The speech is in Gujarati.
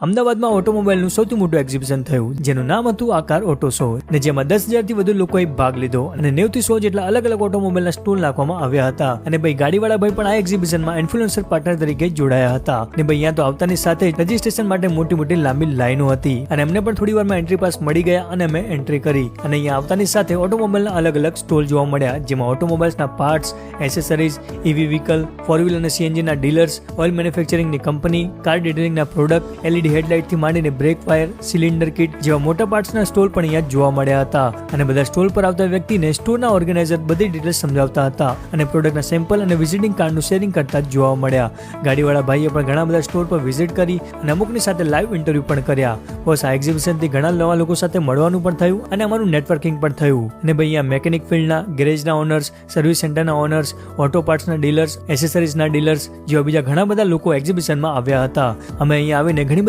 અમદાવાદમાં ઓટોમોબાઈલનું સૌથી મોટું એક્ઝિબિશન થયું, જેનું નામ હતું આકાર ઓટો શો, ને જેમાં 10,000 થી વધુ લોકોએ ભાગ લીધો અને 90 થી 100 જેટલા અલગ અલગ ઓટોમોબાઈલના સ્ટોલ નાખવામાં આવ્યા હતા. અને ભાઈ ગાડીવાળા ભાઈ પણ આ એક્ઝિબિશનમાં ઇન્ફ્લુએન્સર પાર્ટનર તરીકે જોડાયા હતા. ને ભાઈ અહીંયા તો આવતાની સાથે જ રજીસ્ટ્રેશન માટે મોટી મોટી લાંબી લાઈનો હતી અને અમને પણ થોડી વારમાં એન્ટ્રી પાસ મળી ગયા અને અમે એન્ટ્રી કરી. અને અહીંયા આવતાની સાથે ઓટોમોબાઈલના અલગ અલગ સ્ટોલ જોવા મળ્યા, જેમાં ઓટોમોબાઈલ્સના parts, accessories, EV vehicle, 4 wheeler અને સીએનજી ના ડીલર્સ, ઓઇલ મેન્યુફેક્ચરિંગની કંપની, કાર ડિટેલિંગના પ્રોડક્ટ, એલઈડી હેડલાઇટથી માંડીને બ્રેક વાયર, સિલિન્ડર કિટ જેવા મોટા પાર્ટ્સના સ્ટોલ પણ અહીંયા જોવા મળ્યા હતા. અને બધા સ્ટોલ પર આવતા વ્યક્તિને સ્ટોરના ઓર્ગેનાઇઝર બધી ડિટેલ્સ સમજાવતા હતા અને પ્રોડક્ટના સેમ્પલ અને વિઝિટિંગ કાર્ડનું શેરિંગ કરતા જોવા મળ્યા. ગાડીવાળા ભાઈએ પણ ઘણા બધા સ્ટોર પર વિઝિટ કરી અને અમુકની સાથે લાઈવ ઇન્ટરવ્યુ પણ કર્યા. બસ આ એક્ઝિબિશનથી ઘણા નવા લોકો સાથે મળવાનું પણ થયું અને અમારું નેટવર્કિંગ પણ થયું. અને ભાઈ અહીંયા મેકેનિક ફિલ્ડના, ગેરેજના ઓનર્સ, સર્વિસ સેન્ટરના ઓનર્સ, ઓટો પાર્ટ્સના ડીલર્સ, એસેસરીઝના ડીલર્સ જેવા બીજા ઘણા બધા લોકો એક્ઝિબિશનમાં આવ્યા હતા. અમે અહીંયા આવીને ઘણી